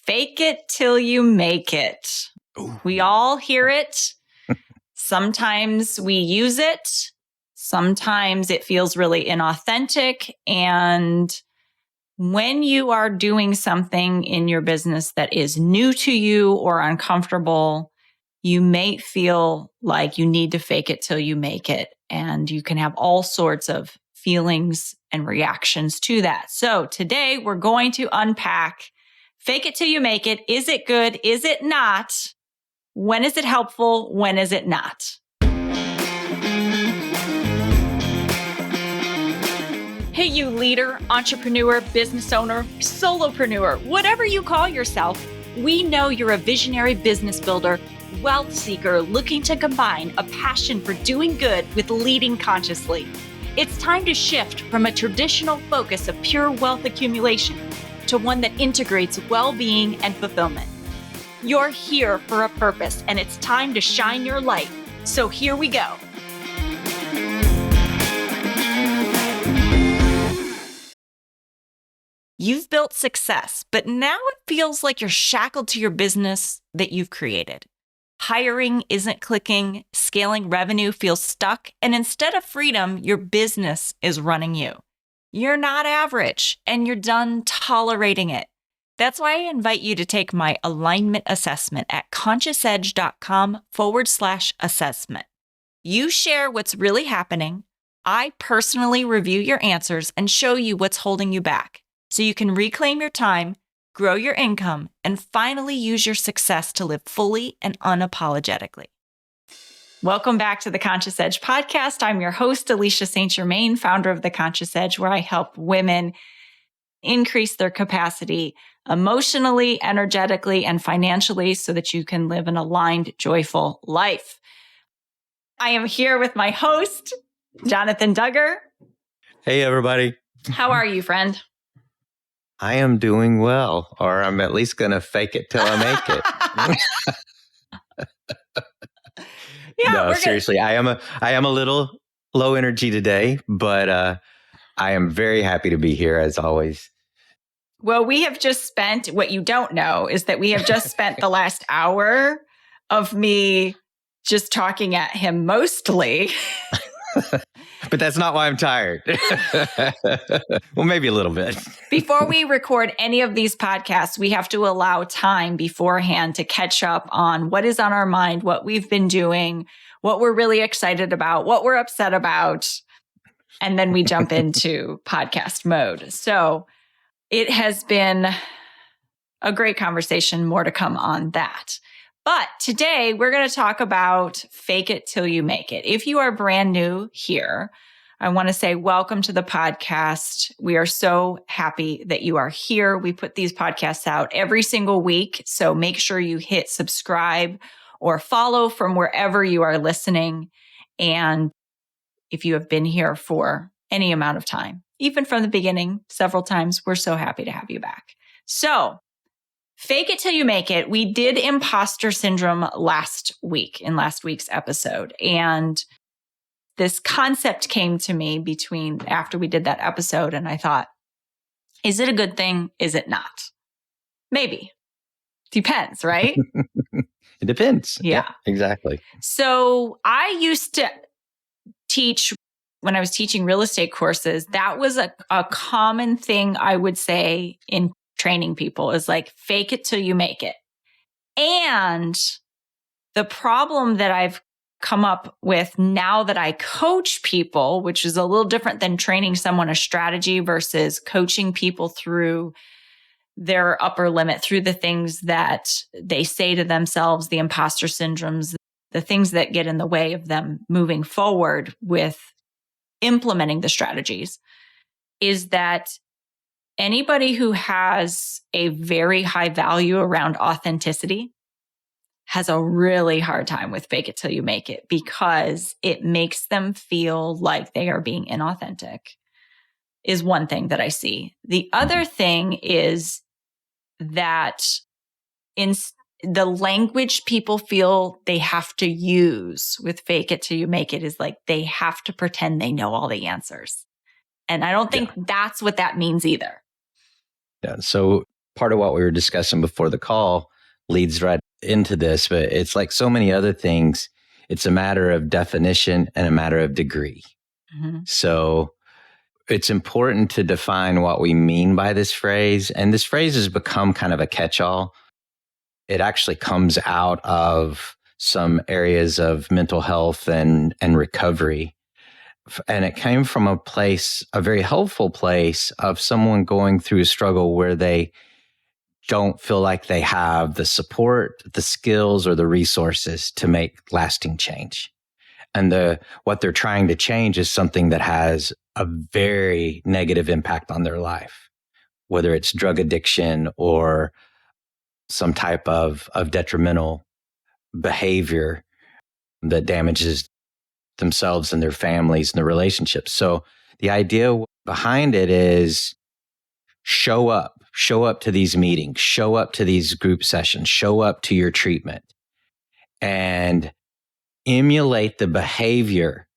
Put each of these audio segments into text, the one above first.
Fake it till you make it. Ooh. We all hear it. Sometimes we use it. Sometimes it feels really inauthentic. And when you are doing something in your business that is new to you or uncomfortable, you may feel like you need to fake it till you make it. And you can have all sorts of feelings and reactions to that. So today we're going to unpack fake it till you make it. Is it good? Is it not? When is it helpful? When is it not? Hey, you leader, entrepreneur, business owner, solopreneur, whatever you call yourself, we know you're a visionary business builder, wealth seeker looking to combine a passion for doing good with leading consciously. It's time to shift from a traditional focus of pure wealth accumulation to one that integrates well-being and fulfillment. You're here for a purpose, and it's time to shine your light. So here we go. You've built success, but now it feels like you're shackled to your business that you've created. Hiring isn't clicking, scaling revenue feels stuck, and instead of freedom, your business is running you. You're not average, and you're done tolerating it. That's why I invite you to take my alignment assessment at consciousedge.com/assessment. You share what's really happening. I personally review your answers and show you what's holding you back so you can reclaim your time, grow your income, and finally use your success to live fully and unapologetically. Welcome back to the Conscious Edge podcast. I'm your host, Alicia St. Germain, founder of the Conscious Edge, where I help women increase their capacity emotionally, energetically, and financially so that you can live an aligned, joyful life. I am here with my host, Jonathan Duggar. Hey, everybody. How are you, friend? I am doing well, or I'm at least going to fake it till I make it. No, seriously, I am a little low energy today, but I am very happy to be here as always. Well, we have just spent, what you don't know is that we have just spent the last hour of me just talking at him mostly. But that's not why I'm tired. Well, maybe a little bit. Before we record any of these podcasts, we have to allow time beforehand to catch up on what is on our mind, what we've been doing, what we're really excited about, what we're upset about. And then we jump into podcast mode. So it has been a great conversation, more to come on that. But today we're going to talk about fake it till you make it. If you are brand new here, I want to say welcome to the podcast. We are so happy that you are here. We put these podcasts out every single week. So make sure you hit subscribe or follow from wherever you are listening. And if you have been here for any amount of time, even from the beginning, several times, we're so happy to have you back. So fake it till you make it. We did imposter syndrome last week in last week's episode. And this concept came to me after we did that episode. And I thought, is it a good thing? Is it not? Maybe. Depends, right? It depends. Yeah, exactly. So I used to teach, when I was teaching real estate courses, that was a common thing I would say in training people is like, fake it till you make it. And the problem that I've come up with now that I coach people, which is a little different than training someone a strategy versus coaching people through their upper limit, through the things that they say to themselves, the imposter syndromes, the things that get in the way of them moving forward with implementing the strategies, is that anybody who has a very high value around authenticity has a really hard time with fake it till you make it, because it makes them feel like they are being inauthentic, is one thing that I see. The other thing is that in the language people feel they have to use with fake it till you make it is like they have to pretend they know all the answers. And I don't think that's what that means either. Yeah. So part of what we were discussing before the call leads right into this, but it's like so many other things. It's a matter of definition and a matter of degree. Mm-hmm. So it's important to define what we mean by this phrase. And this phrase has become kind of a catch-all. It actually comes out of some areas of mental health and recovery. And it came from a place, a very helpful place of someone going through a struggle where they don't feel like they have the support, the skills, or the resources to make lasting change. And what they're trying to change is something that has a very negative impact on their life, whether it's drug addiction or some type of detrimental behavior that damages themselves and their families and their relationships. So the idea behind it is show up to these meetings, show up to these group sessions, show up to your treatment, and emulate the behavior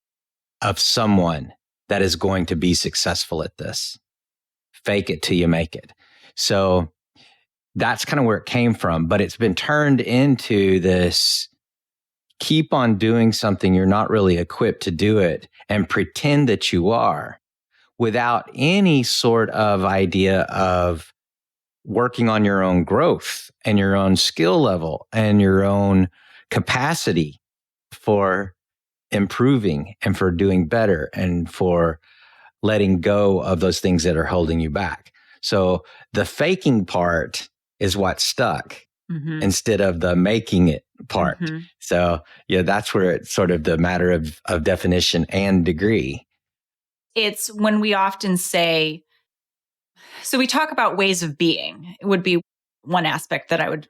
of someone that is going to be successful at this. Fake it till you make it. So that's kind of where it came from, but it's been turned into this keep on doing something you're not really equipped to do it and pretend that you are without any sort of idea of working on your own growth and your own skill level and your own capacity for improving and for doing better and for letting go of those things that are holding you back. So the faking part is what stuck instead of the making it part. So yeah, that's where it's sort of the matter of definition and degree. It's when we often say, so we talk about ways of being. It would be one aspect that I would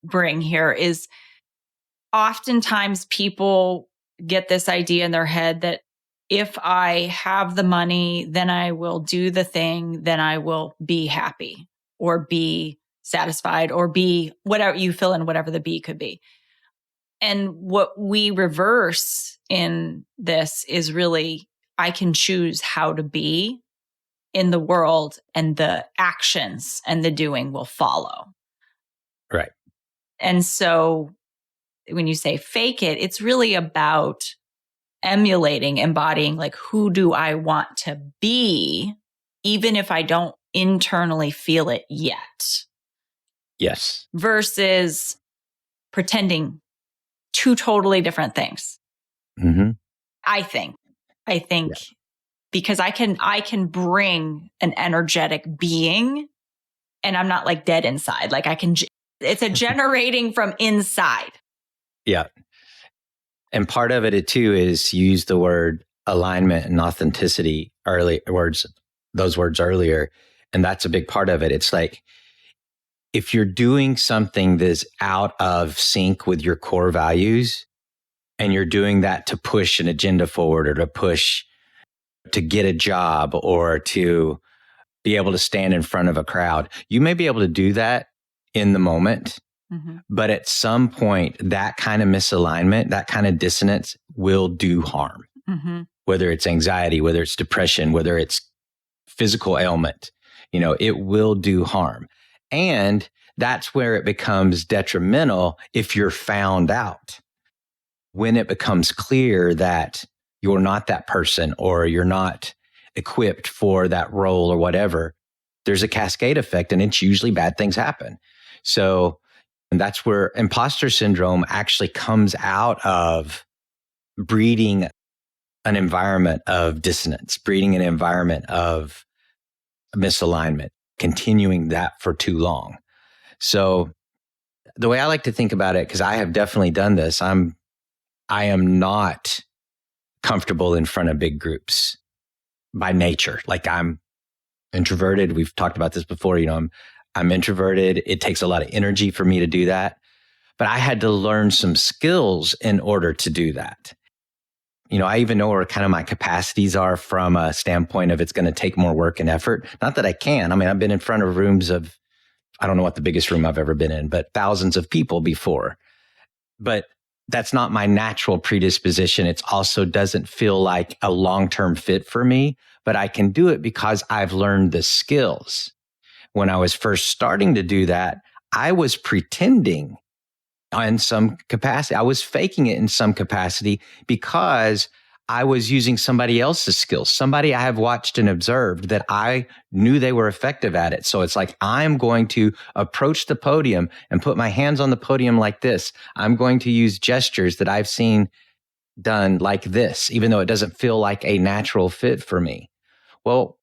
bring here is oftentimes people get this idea in their head that if I have the money, then I will do the thing, then I will be happy or be satisfied or be whatever you fill in, whatever the be could be. And what we reverse in this is really, I can choose how to be in the world and the actions and the doing will follow. Right. And so when you say fake it, it's really about emulating, embodying, like, who do I want to be, even if I don't internally feel it yet? Yes. Versus pretending two totally different things. Mm-hmm. I think because I can bring an energetic being and I'm not like dead inside. Like it's a generating from inside. Yeah. And part of it too is you use the word alignment and authenticity those words earlier. And that's a big part of it. It's like, if you're doing something that's out of sync with your core values and you're doing that to push an agenda forward or to get a job or to be able to stand in front of a crowd, you may be able to do that in the moment. But at some point, that kind of misalignment, that kind of dissonance will do harm, whether it's anxiety, whether it's depression, whether it's physical ailment, it will do harm. And that's where it becomes detrimental if you're found out. When it becomes clear that you're not that person or you're not equipped for that role or whatever, there's a cascade effect and it's usually bad things happen. So, and that's where imposter syndrome actually comes out of breeding an environment of dissonance, breeding an environment of misalignment, continuing that for too long. So the way I like to think about it, because I have definitely done this, I am not comfortable in front of big groups by nature. Like, I'm introverted. We've talked about this before. I'm introverted. It takes a lot of energy for me to do that. But I had to learn some skills in order to do that. I even know where kind of my capacities are from a standpoint of it's going to take more work and effort. Not that I can. I mean, I've been in front of rooms of, I don't know what the biggest room I've ever been in, but thousands of people before. But that's not my natural predisposition. It also doesn't feel like a long-term fit for me, but I can do it because I've learned the skills. when I was first starting to do that, I was pretending in some capacity. I was faking it in some capacity because I was using somebody else's skills, somebody I have watched and observed that I knew they were effective at it. So it's like, I'm going to approach the podium and put my hands on the podium like this. I'm going to use gestures that I've seen done like this, even though it doesn't feel like a natural fit for me. Well,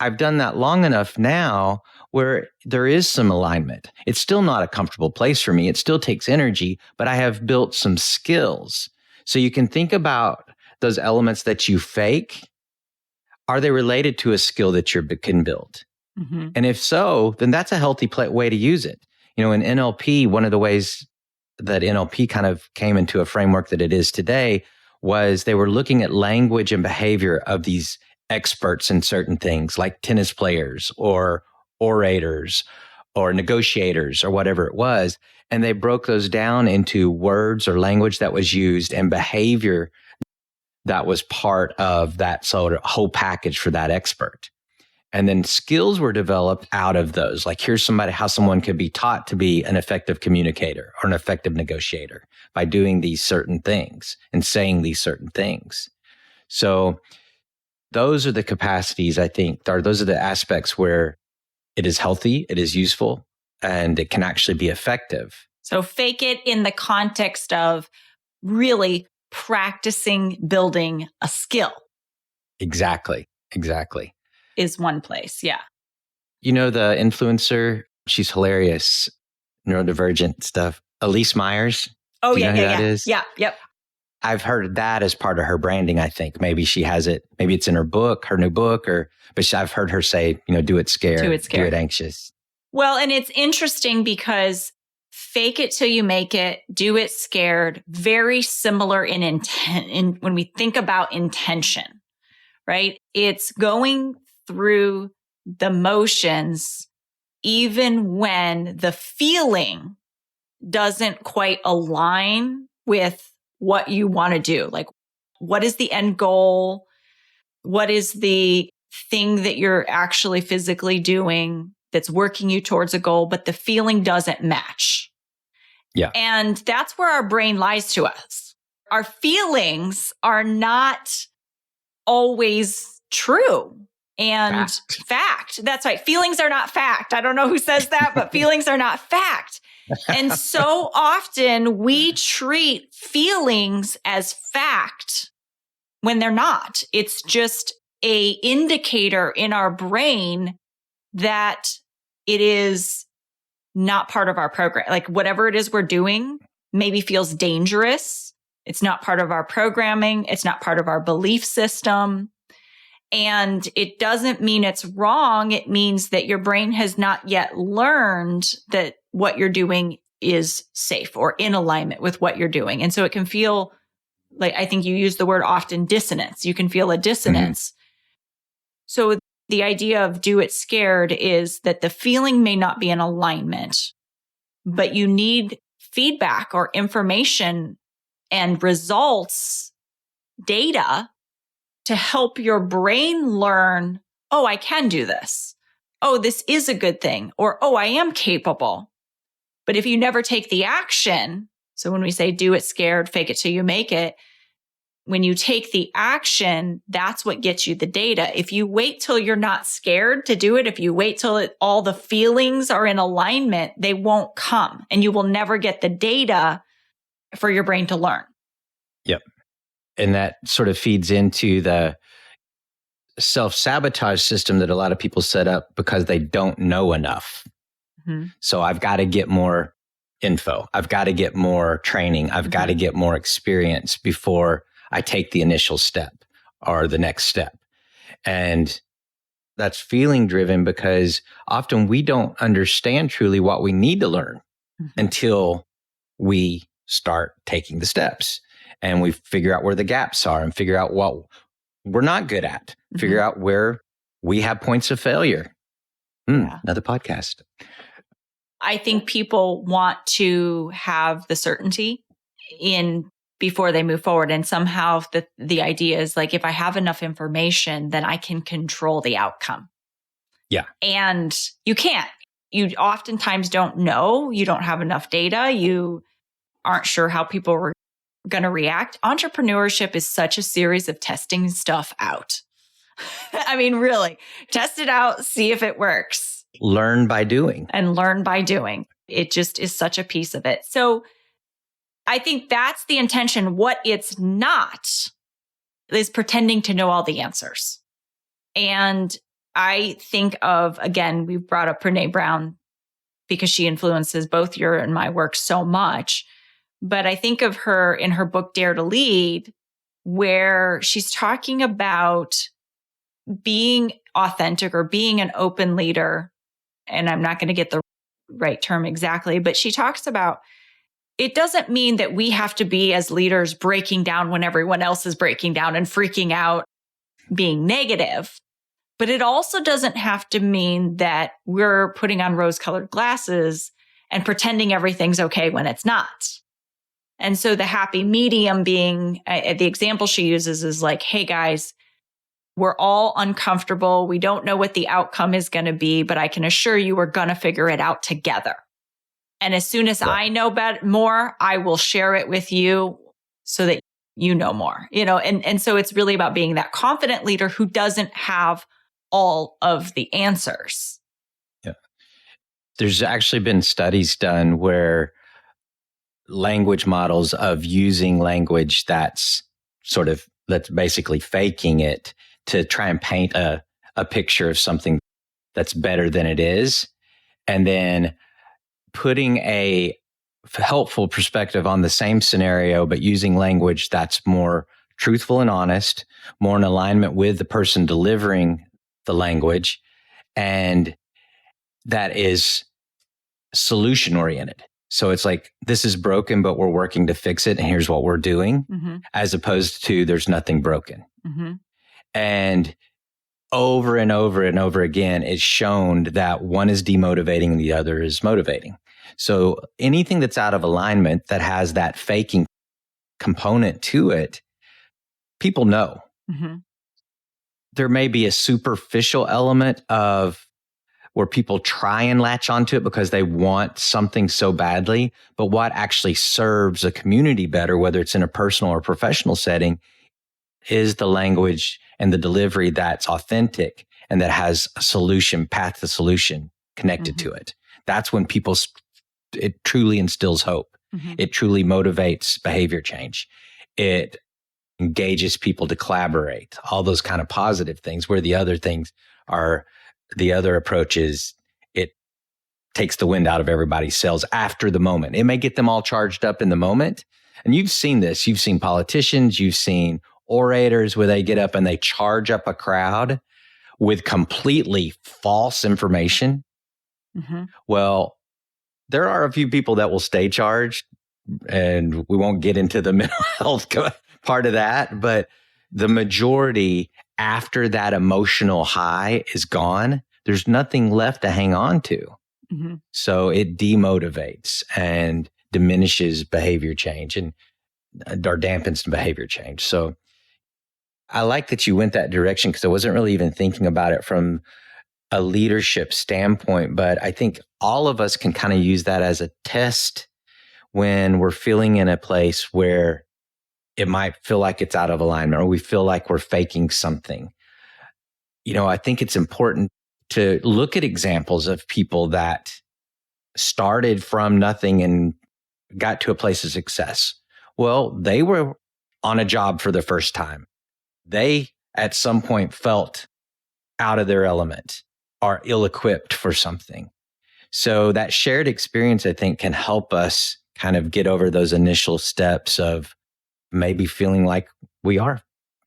I've done that long enough now where there is some alignment. It's still not a comfortable place for me. It still takes energy, but I have built some skills. So you can think about those elements that you fake. Are they related to a skill that you can build? Mm-hmm. And if so, then that's a healthy way to use it. You know, in NLP, one of the ways that NLP kind of came into a framework that it is today was they were looking at language and behavior of these experts in certain things, like tennis players or orators or negotiators or whatever it was. And they broke those down into words or language that was used and behavior that was part of that sort of whole package for that expert. And then skills were developed out of those. Like, here's how someone could be taught to be an effective communicator or an effective negotiator by doing these certain things and saying these certain things. So those are the capacities, I think, those are the aspects where it is healthy, it is useful, and it can actually be effective. So fake it in the context of really practicing building a skill. Exactly. Is one place. Yeah. You know, the influencer, she's hilarious, neurodivergent stuff. Elise Myers. Oh, Do you know who that yeah. is? Yeah. Yep. I've heard that as part of her branding, I think. Maybe she has it. Maybe it's in her book, her new book, but I've heard her say, do it scared, do it anxious. Well, and it's interesting because fake it till you make it, do it scared, very similar in intent. When we think about intention, right? It's going through the motions, even when the feeling doesn't quite align with what you want to do. Like, what is the end goal? What is the thing that you're actually physically doing that's working you towards a goal, but the feeling doesn't match? Yeah. And that's where our brain lies to us. Our feelings are not always true and fact. That's right. Feelings are not fact. I don't know who says that, but feelings are not fact. And so often we treat feelings as fact when they're not. It's just a indicator in our brain that it is not part of our program. Like, whatever it is we're doing maybe feels dangerous. It's not part of our programming. It's not part of our belief system. And it doesn't mean it's wrong. It means that your brain has not yet learned that what you're doing is safe or in alignment with what you're doing. And so it can feel like, I think you use the word often, dissonance. You can feel a dissonance. Mm-hmm. So the idea of do it scared is that the feeling may not be in alignment, but you need feedback or information and results, data, to help your brain learn, oh, I can do this. Oh, this is a good thing. Or, oh, I am capable. But if you never take the action, so when we say do it scared, fake it till you make it, when you take the action, that's what gets you the data. If you wait till you're not scared to do it, if you wait till all the feelings are in alignment, they won't come, and you will never get the data for your brain to learn. Yep. And that sort of feeds into the self-sabotage system that a lot of people set up because they don't know enough. Mm-hmm. So I've got to get more info. I've got to get more training. I've got to get more experience before I take the initial step or the next step. And that's feeling driven because often we don't understand truly what we need to learn until we start taking the steps. And we figure out where the gaps are and figure out what we're not good at, figure out where we have points of failure. Another podcast. I think people want to have the certainty before they move forward. And somehow the idea is like, if I have enough information, then I can control the outcome. Yeah. And you can't. You oftentimes don't know. You don't have enough data. You aren't sure how people are going to react. Entrepreneurship is such a series of testing stuff out. I mean, really, test it out, see if it works. Learn by doing. And learn by doing. It just is such a piece of it. So I think that's the intention. What it's not is pretending to know all the answers. And I think of, again, we brought up Brené Brown because she influences both your and my work so much. But I think of her in her book, Dare to Lead, where she's talking about being authentic or being an open leader. And I'm not going to get the right term exactly, but she talks about it doesn't mean that we have to be as leaders breaking down when everyone else is breaking down and freaking out, being negative. But it also doesn't have to mean that we're putting on rose-colored glasses and pretending everything's okay when it's not. And so the happy medium being, the example she uses is like, hey guys, we're all uncomfortable. We don't know what the outcome is going to be, but I can assure you we're going to figure it out together. And as soon as I know more, I will share it with you so that you know more, and so it's really about being that confident leader who doesn't have all of the answers. Yeah. There's actually been studies done where language models of using language that's basically faking it to try and paint a picture of something that's better than it is. And then putting a helpful perspective on the same scenario, but using language that's more truthful and honest, more in alignment with the person delivering the language, and that is solution oriented. So it's like, this is broken, but we're working to fix it. And here's what we're doing, as opposed to there's nothing broken. And over and over and over again, it's shown that one is demotivating and the other is motivating. So anything that's out of alignment that has that faking component to it, people know. There may be a superficial element of where people try and latch onto it because they want something so badly. But what actually serves a community better, whether it's in a personal or professional setting, is the language and the delivery that's authentic and that has a solution, path to solution connected to it. That's when it truly instills hope. It truly motivates behavior change. It engages people to collaborate, all those kind of positive things, where the other things are, the other approach is it takes the wind out of everybody's sails after the moment. It may get them all charged up in the moment. And you've seen this. You've seen politicians, you've seen orators where they get up and they charge up a crowd with completely false information. Well, there are a few people that will stay charged, and we won't get into the mental health part of that, but the majority, after that emotional high is gone, there's nothing left to hang on to. So it demotivates and diminishes behavior change or dampens behavior change. So I like that you went that direction, because I wasn't really even thinking about it from a leadership standpoint, but I think all of us can kind of use that as a test when we're feeling in a place where it might feel like it's out of alignment or we feel like we're faking something. I think it's important to look at examples of people that started from nothing and got to a place of success. Well, they were on a job for the first time. They, at some point, felt out of their element or ill-equipped for something. So that shared experience, I think, can help us kind of get over those initial steps of maybe feeling like we are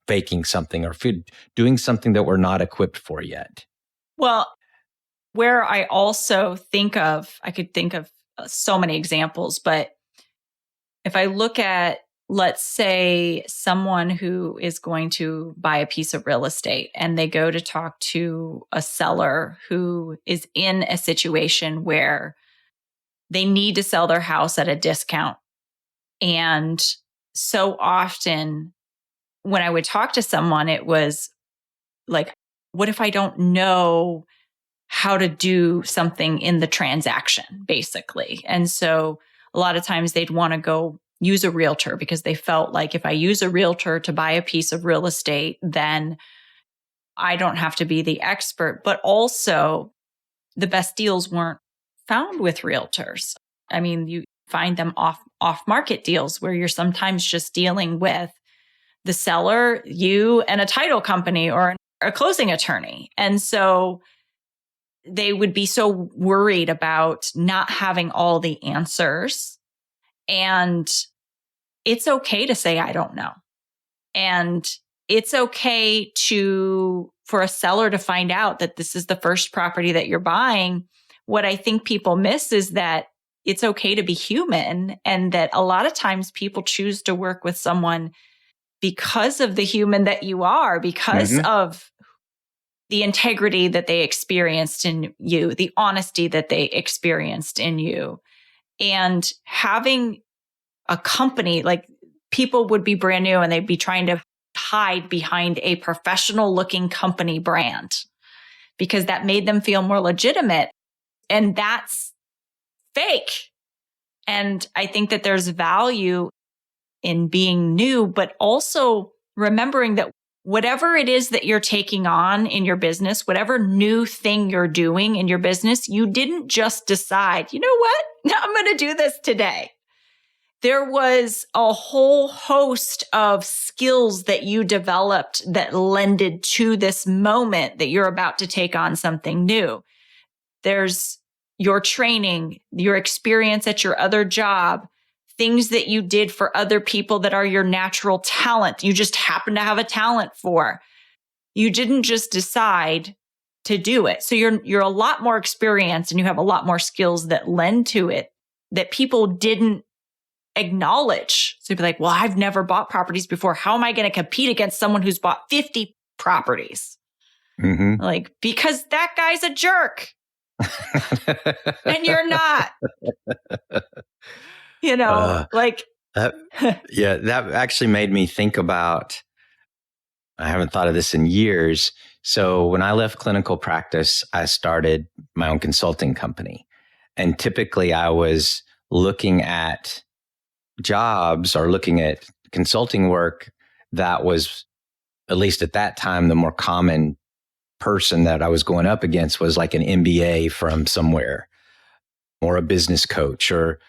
faking something or doing something that we're not equipped for yet. Well, where I also I could think of so many examples, but if I look at, let's say, someone who is going to buy a piece of real estate and they go to talk to a seller who is in a situation where they need to sell their house at a discount. And so often when I would talk to someone, it was like, what if I don't know how to do something in the transaction, basically. And so a lot of times they'd want to go use a realtor because they felt like if I use a realtor to buy a piece of real estate, then I don't have to be the expert. But also, the best deals weren't found with realtors. I mean, you find them off market deals where you're sometimes just dealing with the seller, you, and a title company or a closing attorney. And so they would be so worried about not having all the answers. And it's okay to say, I don't know. And it's okay for a seller to find out that this is the first property that you're buying. What I think people miss is that it's okay to be human, and that a lot of times people choose to work with someone because of the human that you are, because of the integrity that they experienced in you, the honesty that they experienced in you. And having a company, like, people would be brand new and they'd be trying to hide behind a professional looking company brand because that made them feel more legitimate. And that's fake. And I think that there's value in being new, but also remembering that whatever it is that you're taking on in your business, whatever new thing you're doing in your business, you didn't just decide, you know what? I'm going to do this today. There was a whole host of skills that you developed that lended to this moment that you're about to take on something new. There's your training, your experience at your other job, things that you did for other people that are your natural talent. You just happen to have a talent for. You didn't just decide to do it. So you're a lot more experienced and you have a lot more skills that lend to it that people didn't acknowledge. So you'd be like, well, I've never bought properties before. How am I going to compete against someone who's bought 50 properties? Like, because that guy's a jerk. And you're not. That actually made me think about, I haven't thought of this in years. So when I left clinical practice, I started my own consulting company. And typically I was looking at jobs or looking at consulting work that was, at least at that time, the more common person that I was going up against was like an MBA from somewhere or a business coach or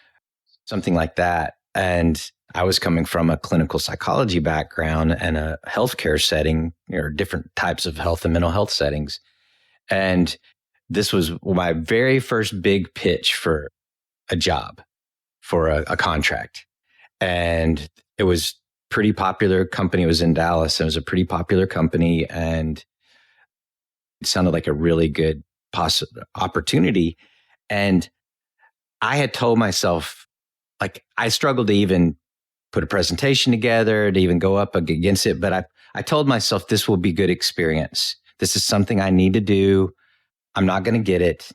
something like that. And I was coming from a clinical psychology background and a healthcare setting, or different types of health and mental health settings. And this was my very first big pitch for a job, for a contract. And it was pretty popular company. It was in Dallas. It was a pretty popular company, and it sounded like a really good opportunity. And I had told myself, like, I struggled to even put a presentation together, to even go up against it. But I told myself this will be good experience. This is something I need to do. I'm not going to get it,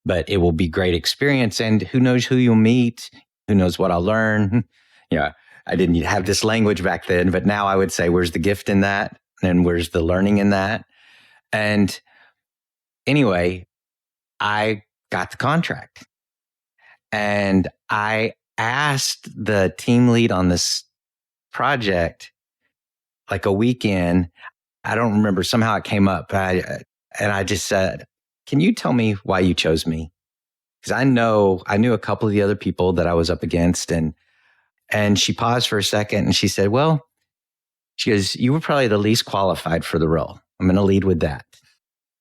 but it will be great experience. And who knows who you'll meet? Who knows what I'll learn? Yeah, I didn't have this language back then, but now I would say, where's the gift in that? And where's the learning in that? And anyway, I got the contract. And I asked the team lead on this project, like a weekend. I don't remember. Somehow it came up. And I just said, can you tell me why you chose me? Because I knew a couple of the other people that I was up against. And she paused for a second and she said, well, she goes, you were probably the least qualified for the role. I'm going to lead with that.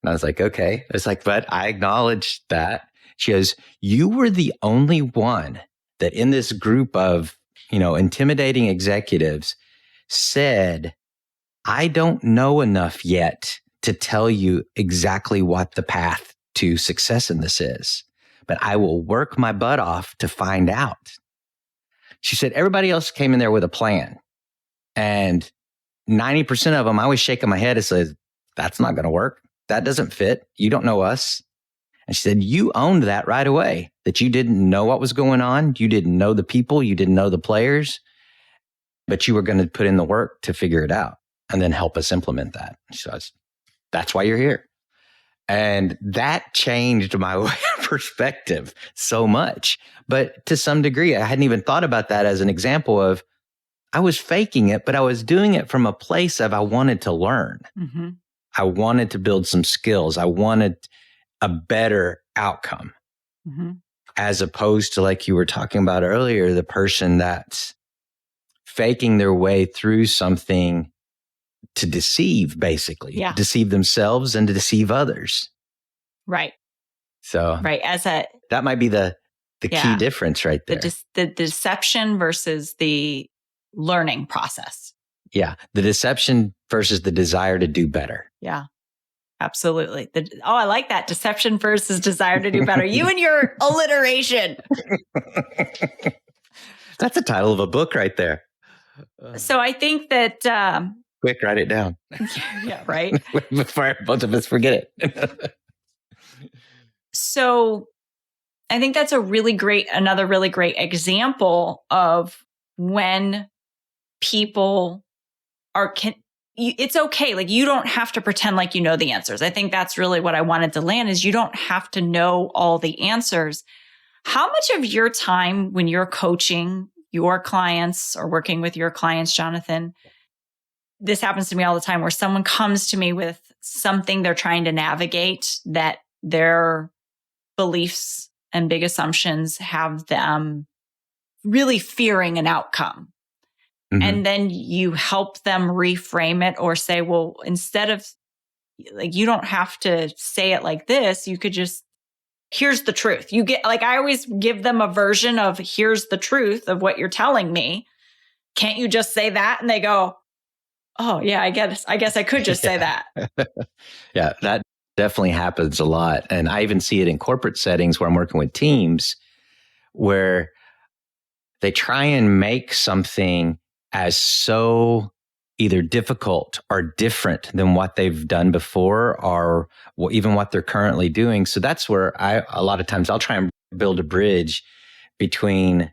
And I was like, okay. I was like, but I acknowledged that. She goes, you were the only one that in this group of, intimidating executives said, I don't know enough yet to tell you exactly what the path to success in this is, but I will work my butt off to find out. She said, everybody else came in there with a plan. And 90% of them, I was shaking my head and said, that's not going to work. That doesn't fit. You don't know us. And she said, you owned that right away, that you didn't know what was going on. You didn't know the people. You didn't know the players, but you were going to put in the work to figure it out and then help us implement that. So that's why you're here. And that changed my perspective so much. But to some degree, I hadn't even thought about that as an example of I was faking it, but I was doing it from a place of I wanted to learn. Mm-hmm. I wanted to build some skills. I wanted a better outcome. Mm-hmm. As opposed to, like you were talking about earlier, the person that's faking their way through something to deceive, basically, Yeah. deceive themselves and to deceive others. Right. So right. That might be the key difference right there. The deception versus the learning process. Yeah. The deception versus the desire to do better. Yeah. Absolutely. I like that. Deception versus desire to do better. You and your alliteration. That's the title of a book right there. So I think that... quick, write it down. Yeah, right. Before both of us forget it. So I think that's another really great example of when people it's okay. Like, you don't have to pretend like you know the answers. I think that's really what I wanted to land is you don't have to know all the answers. How much of your time when you're coaching your clients or working with your clients, Jonathan, this happens to me all the time where someone comes to me with something they're trying to navigate that their beliefs and big assumptions have them really fearing an outcome. Mm-hmm. And then you help them reframe it or say, well, instead of like, you don't have to say it like this. You could just, here's the truth. You get, like, I always give them a version of here's the truth of what you're telling me. Can't you just say that? And they go, oh yeah, I guess I could just say that. Yeah, that definitely happens a lot. And I even see it in corporate settings where I'm working with teams where they try and make something as so either difficult or different than what they've done before or even what they're currently doing. So that's where a lot of times I'll try and build a bridge between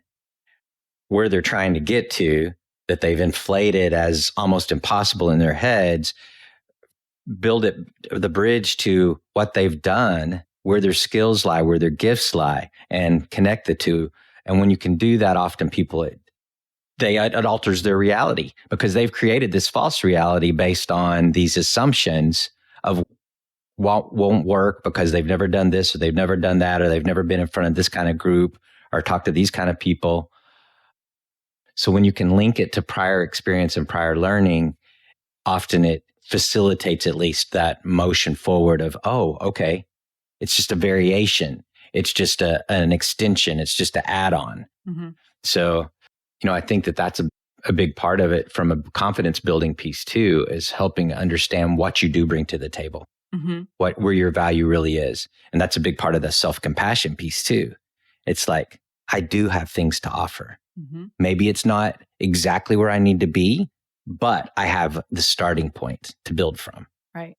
where they're trying to get to that they've inflated as almost impossible in their heads, build the bridge to what they've done, where their skills lie, where their gifts lie, and connect the two. And when you can do that, often people, it alters their reality because they've created this false reality based on these assumptions of what won't work because they've never done this or they've never done that or they've never been in front of this kind of group or talked to these kind of people. So when you can link it to prior experience and prior learning, often it facilitates at least that motion forward of, oh, okay, it's just a variation. It's just an extension. It's just an add-on. Mm-hmm. So, I think that's a big part of it from a confidence building piece too, is helping understand what you do bring to the table, mm-hmm. where your value really is. And that's a big part of the self-compassion piece too. It's like, I do have things to offer. Mm-hmm. Maybe it's not exactly where I need to be, but I have the starting point to build from. Right.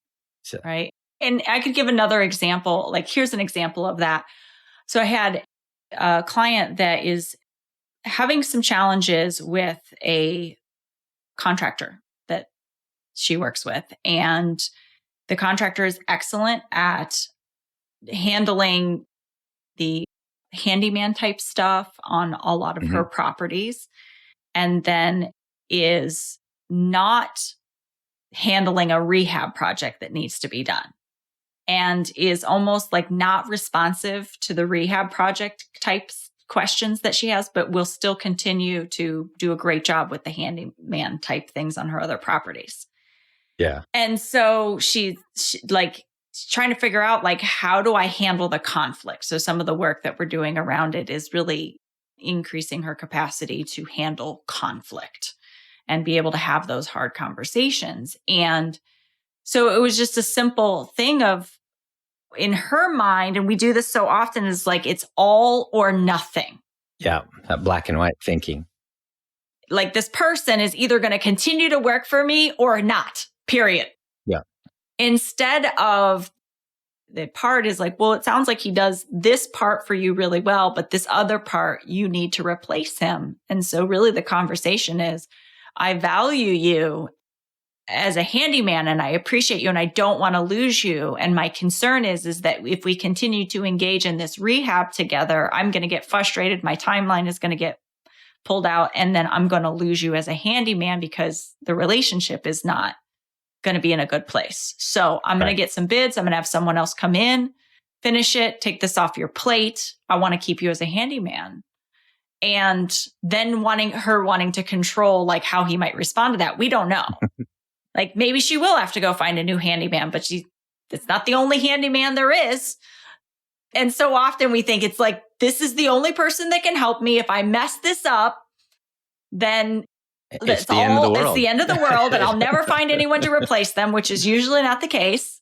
Right. And I could give another example. Like, here's an example of that. So I had a client that is having some challenges with a contractor that she works with. And the contractor is excellent at handling the handyman type stuff on a lot of mm-hmm. her properties, and then is not handling a rehab project that needs to be done, and is almost like not responsive to the rehab project types questions that she has, but will still continue to do a great job with the handyman type things on her other properties. Yeah. And so she like trying to figure out, like, how do I handle the conflict? So some of the work that we're doing around it is really increasing her capacity to handle conflict and be able to have those hard conversations. And so it was just a simple thing of, in her mind, and we do this so often, is like, it's all or nothing. Yeah, that black and white thinking. Like, this person is either going to continue to work for me or not, period. Yeah. Instead of, the part is like, well, it sounds like he does this part for you really well, but this other part, you need to replace him. And so really the conversation is, I value you as a handyman and I appreciate you and I don't want to lose you. And my concern is that if we continue to engage in this rehab together, I'm going to get frustrated. My timeline is going to get pulled out and then I'm going to lose you as a handyman because the relationship is not going to be in a good place. So I'm going to get some bids. I'm going to have someone else come in, finish it, take this off your plate. I want to keep you as a handyman. And then wanting to control like how he might respond to that. We don't know. Like maybe she will have to go find a new handyman, but it's not the only handyman there is. And so often we think it's like, this is the only person that can help me. If I mess this up, then it's the end of the world. It's the end of the world and I'll never find anyone to replace them, which is usually not the case.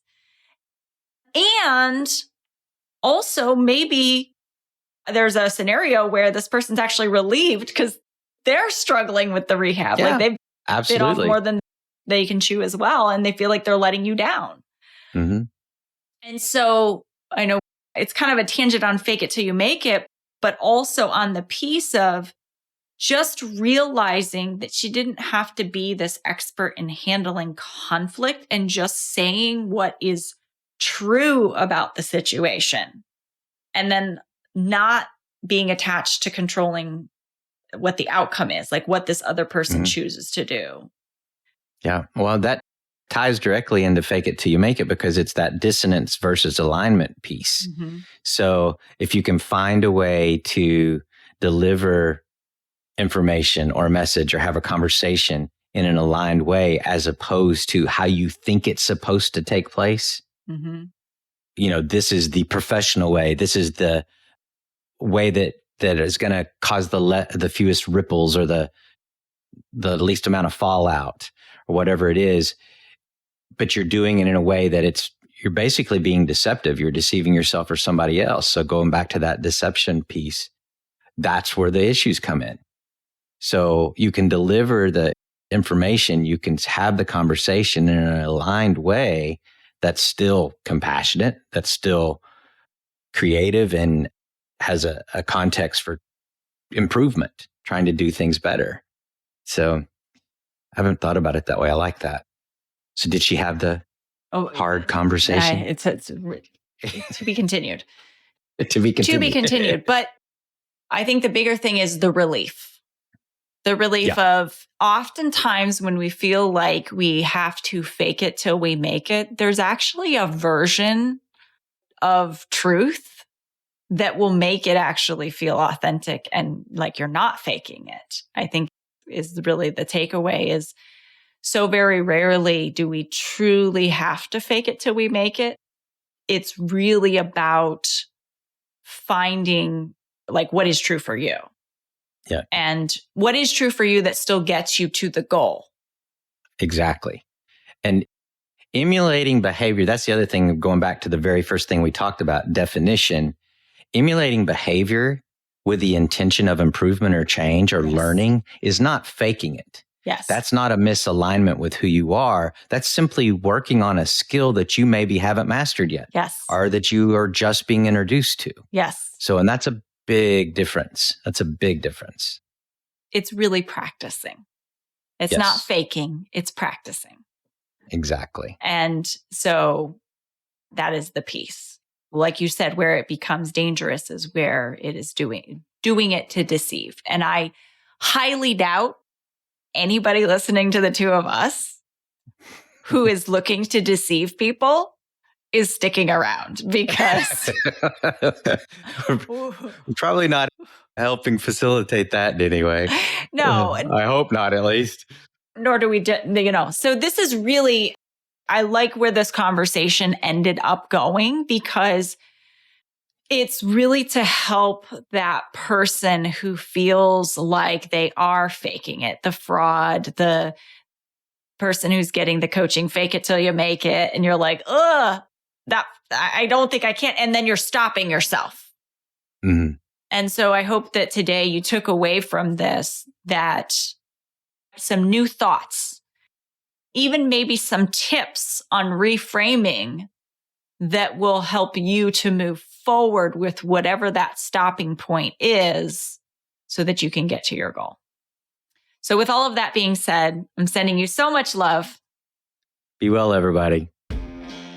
And also maybe there's a scenario where this person's actually relieved because they're struggling with the rehab. Yeah, like they've bit off absolutely. more than they can chew as well. And they feel like they're letting you down. Mm-hmm. And so I know it's kind of a tangent on fake it till you make it, but also on the piece of just realizing that she didn't have to be this expert in handling conflict and just saying what is true about the situation. And then not being attached to controlling what the outcome is, like what this other person chooses to do. Yeah. Well, that ties directly into fake it till you make it because it's that dissonance versus alignment piece. Mm-hmm. So if you can find a way to deliver information or a message or have a conversation in an aligned way as opposed to how you think it's supposed to take place, this is the professional way. This is the way that is going to cause the fewest ripples or the least amount of fallout or whatever it is. But you're doing it in a way that you're basically being deceptive. You're deceiving yourself or somebody else. So going back to that deception piece, that's where the issues come in. So you can deliver the information, you can have the conversation in an aligned way that's still compassionate, that's still creative and has a context for improvement, trying to do things better. So I haven't thought about it that way. I like that. So did she have the hard conversation? It's to be continued. To be continued. But I think the bigger thing is the relief. The relief of oftentimes when we feel like we have to fake it till we make it, there's actually a version of truth that will make it actually feel authentic and like you're not faking it. I think is really the takeaway is so very rarely do we truly have to fake it till we make it. It's really about finding like what is true for you. Yeah. And what is true for you that still gets you to the goal. Exactly. And emulating behavior, that's the other thing, going back to the very first thing we talked about, definition. Emulating behavior with the intention of improvement or change or learning is not faking it. Yes. That's not a misalignment with who you are. That's simply working on a skill that you maybe haven't mastered yet. Yes. Or that you are just being introduced to. Yes. So, and that's a big difference. That's a big difference. It's really practicing. It's not faking, it's practicing. Exactly. And so that is the piece. Like you said, where it becomes dangerous is where it is doing it to deceive. And I highly doubt anybody listening to the two of us who is looking to deceive people is sticking around because probably not helping facilitate that in any way. No. I hope not, at least. Nor do we, so this is really, I like where this conversation ended up going because it's really to help that person who feels like they are faking it, the fraud, the person who's getting the coaching, fake it till you make it. And you're like, I don't think I can. And then you're stopping yourself. Mm-hmm. And so I hope that today you took away from this that some new thoughts, even maybe some tips on reframing that will help you to move forward with whatever that stopping point is so that you can get to your goal. So with all of that being said, I'm sending you so much love. Be well, everybody.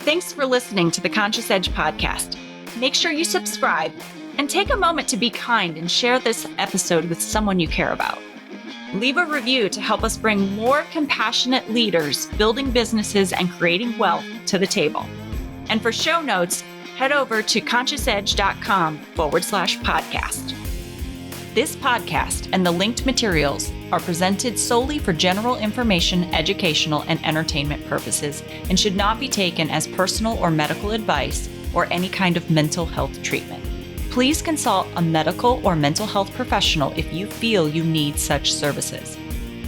Thanks for listening to the Conscious Edge podcast. Make sure you subscribe and take a moment to be kind and share this episode with someone you care about. Leave a review to help us bring more compassionate leaders building businesses and creating wealth to the table. And for show notes, head over to consciousedge.com/podcast. This podcast and the linked materials are presented solely for general information, educational, and entertainment purposes and should not be taken as personal or medical advice or any kind of mental health treatment. Please consult a medical or mental health professional if you feel you need such services.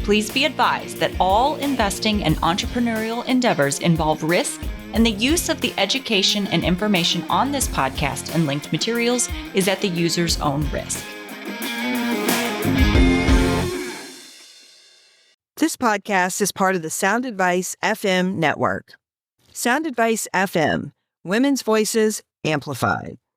Please be advised that all investing and entrepreneurial endeavors involve risk, and the use of the education and information on this podcast and linked materials is at the user's own risk. This podcast is part of the Sound Advice FM network. Sound Advice FM, women's voices amplified.